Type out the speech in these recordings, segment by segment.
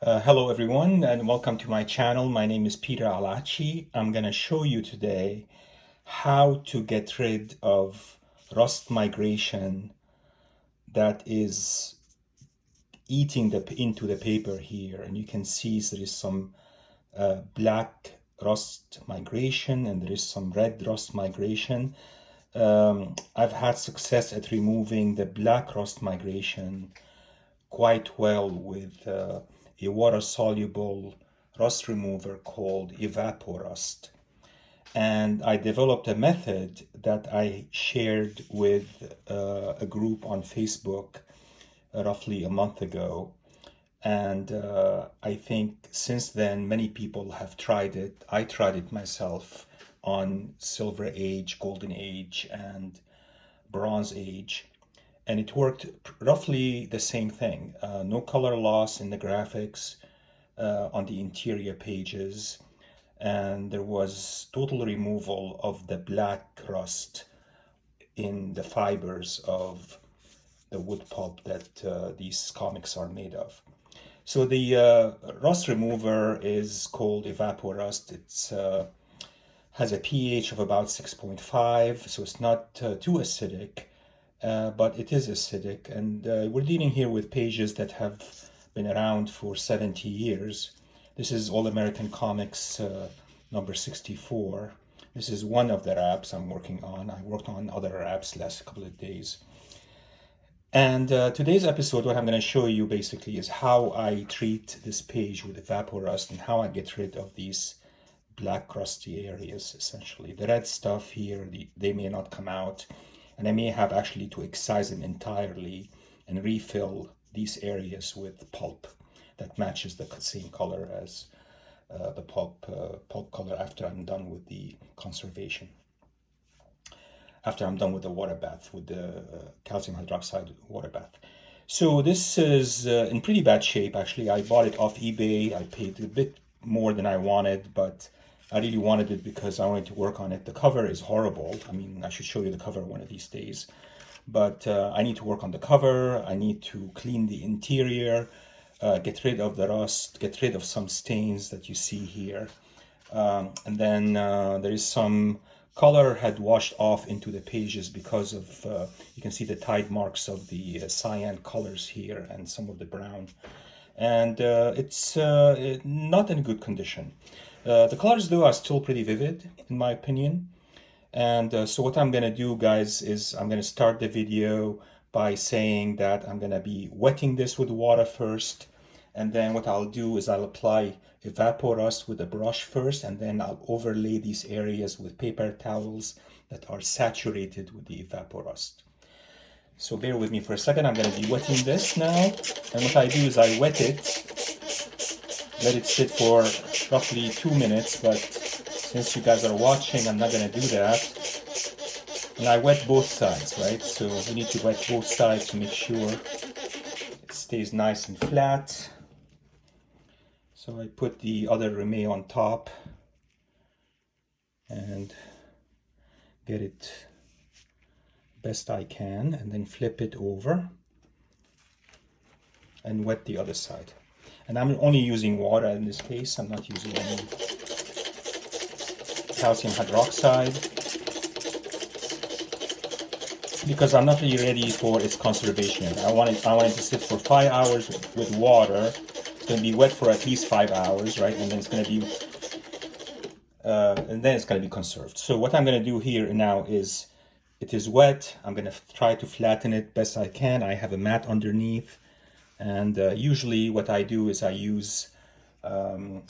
Hello everyone and welcome to my channel. My name is Peter Alachi. I'm going to show you today how to get rid of rust migration that is eating into the paper here. And you can see there is some black rust migration and there is some red rust migration. I've had success at removing the black rust migration quite well with a water-soluble rust remover called Evaporust. And I developed a method that I shared with a group on Facebook roughly a month ago. And I think since then, many people have tried it. I tried it myself on Silver Age, Golden Age, and Bronze Age. And it worked roughly the same thing. No color loss in the graphics on the interior pages. And there was total removal of the black rust in the fibers of the wood pulp that these comics are made of. So the rust remover is called Evaporust. It's has a pH of about 6.5, so it's not too acidic, but it is acidic. And we're dealing here with pages that have been around for 70 years. This is All American Comics number 64. This is one of the wraps I'm working on. I worked on other wraps last couple of days. And today's episode, what I'm going to show you basically is how I treat this page with Evaporust and how I get rid of these black crusty areas, essentially. The red stuff here, they may not come out, and I may have actually to excise them entirely and refill these areas with pulp that matches the same color as the pulp color after I'm done with the conservation. After I'm done with the water bath, with the calcium hydroxide water bath. So this is in pretty bad shape, actually. I bought it off eBay. I paid a bit more than I wanted, but I really wanted it because I wanted to work on it. The cover is horrible. I mean, I should show you the cover one of these days. But I need to work on the cover. I need to clean the interior, get rid of the rust, get rid of some stains that you see here. And then there is some color had washed off into the pages because of, you can see the tide marks of the cyan colors here and some of the brown. And it's not in good condition. The colors though are still pretty vivid in my opinion. And so what I'm gonna do, guys, is I'm gonna start the video by saying that I'm gonna be wetting this with water first. And then what I'll do is I'll apply Evaporust with a brush first, and then I'll overlay these areas with paper towels that are saturated with the Evaporust. So bear with me for a second. I'm going to be wetting this now. And what I do is I wet it, let it sit for roughly 2 minutes. But since you guys are watching, I'm not going to do that. And I wet both sides, right? So we need to wet both sides to make sure it stays nice and flat. So I put the other Rimet on top and get it best I can, and then flip it over and wet the other side. And I'm only using water in this case. I'm not using any calcium hydroxide because I'm not really ready for its conservation. I want it to sit for 5 hours with water. It's going to be wet for at least 5 hours, right? And then it's going to be conserved. So what I'm going to do here now is, it is wet. I'm going to try to flatten it best I can. I have a mat underneath, and usually what I do is I use a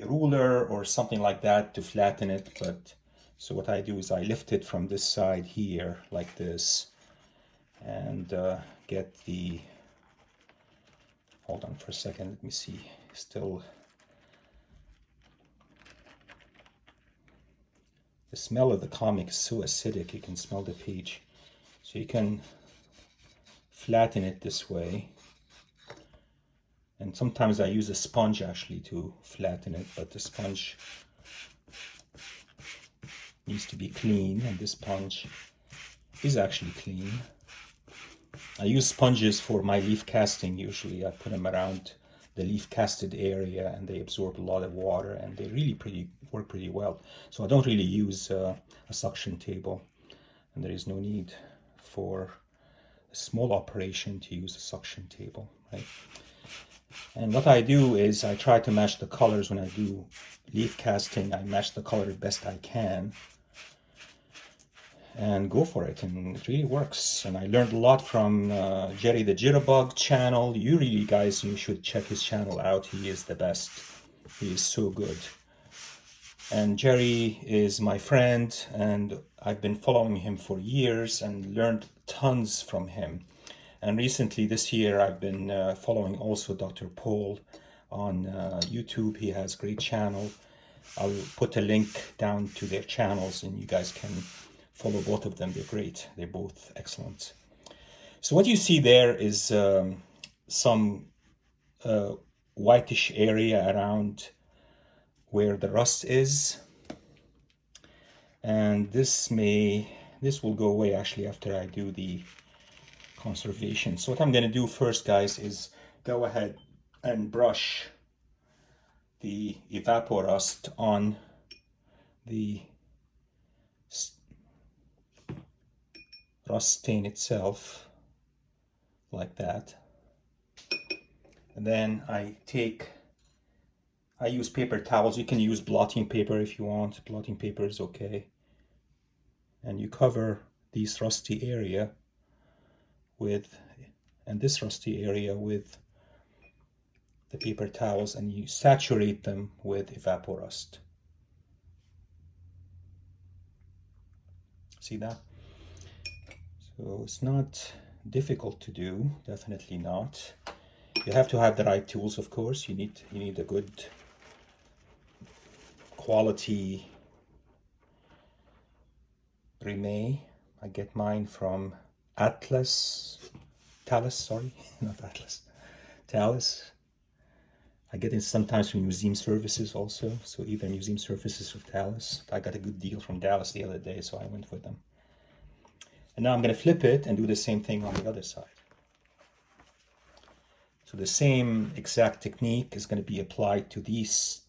ruler or something like that to flatten it. But so what I do is I lift it from this side here like this, and get the, hold on for a second, let me see, still the smell of the comic is so acidic, you can smell the page. So you can flatten it this way. And sometimes I use a sponge actually to flatten it, but the sponge needs to be clean, and this sponge is actually clean. I use sponges for my leaf casting usually. I put them around the leaf casted area, and they absorb a lot of water, and they really work pretty well. So I don't really use a suction table, and there is no need for a small operation to use a suction table, right? And what I do is I try to match the colors when I do leaf casting. I match the color as best I can and go for it, and it really works. And I learned a lot from Jerry the Jitterbug channel. You really, guys, you should check his channel out. He is the best. He is so good. And Jerry is my friend, and I've been following him for years and learned tons from him. And recently, this year, I've been following also Dr. Paul on YouTube. He has a great channel. I'll put a link down to their channels, and you guys can follow both of them. They're great. They're both excellent. So what you see there is some whitish area around where the rust is. And this will go away actually after I do the conservation. So what I'm going to do first, guys, is go ahead and brush the Evapo-Rust on the rust stain itself, like that. And then I use paper towels. You can use blotting paper if you want. Blotting paper is okay. And you cover this rusty area with, and this rusty area with the paper towels, and you saturate them with Evapo-Rust. See that? So it's not difficult to do, definitely not. You have to have the right tools, of course. You need a good quality Rimet. I get mine from Talus, not Atlas, Talus. I get it sometimes from Museum Services also. So either Museum Services or Talus. I got a good deal from Dallas the other day, so I went with them. And now I'm going to flip it and do the same thing on the other side. So the same exact technique is going to be applied to these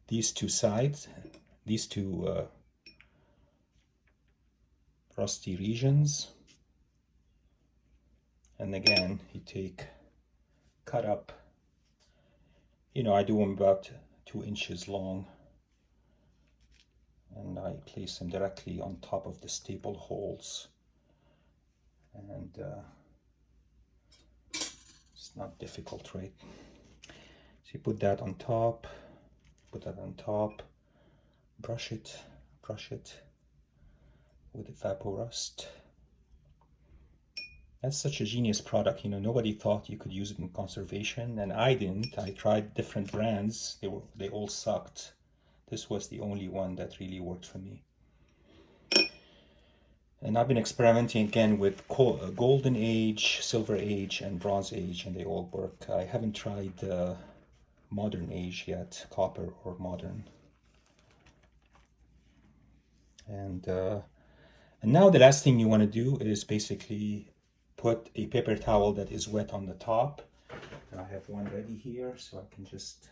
two sides, these two rusty regions. And again, you cut up, I do them about 2 inches long. And I place them directly on top of the staple holes. And it's not difficult, right? So you put that on top, brush it with Evapo-Rust. That's such a genius product. Nobody thought you could use it in conservation, and I didn't. I tried different brands. They all sucked. This was the only one that really worked for me. And I've been experimenting again with Golden Age, Silver Age, and Bronze Age, and they all work. I haven't tried Modern Age yet, Copper or Modern. And now the last thing you want to do is basically put a paper towel that is wet on the top. And I have one ready here, so I can just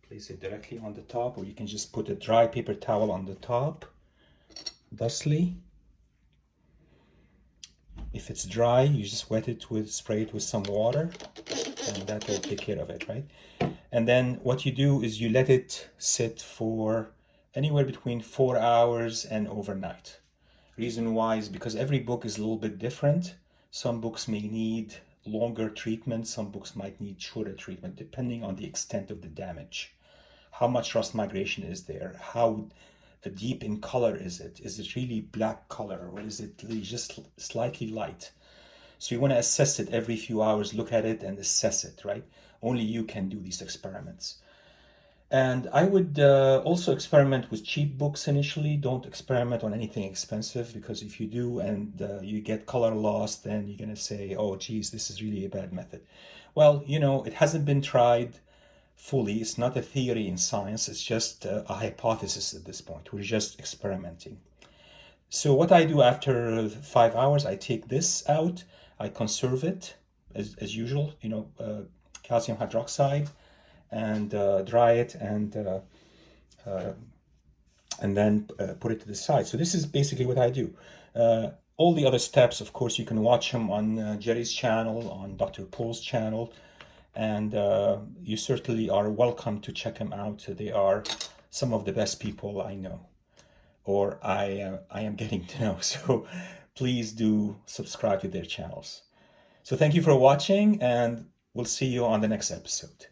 place it directly on the top, or you can just put a dry paper towel on the top, thusly. If it's dry, you just spray it with some water, and that will take care of it, right? And then what you do is you let it sit for anywhere between 4 hours and overnight. Reason why is because every book is a little bit different. Some books may need longer treatment, some books might need shorter treatment, depending on the extent of the damage. How much rust migration is there? How deep in color is it? Is it really black color, or is it really just slightly light? So you want to assess it every few hours, look at it and assess it, right? Only you can do these experiments. And I would also experiment with cheap books initially. Don't experiment on anything expensive, because if you do and you get color loss, then you're going to say, oh, geez, this is really a bad method. Well, it hasn't been tried fully. It's not a theory in science. It's just a hypothesis at this point. We're just experimenting. So what I do after 5 hours, I take this out, I conserve it as usual, calcium hydroxide, and dry it and then put it to the side. So this is basically what I do. All the other steps, of course, you can watch them on Jerry's channel, on Dr. Paul's channel, and you certainly are welcome to check them out. They are some of the best people I know, or I am getting to know. So please do subscribe to their channels. So thank you for watching, and we'll see you on the next episode.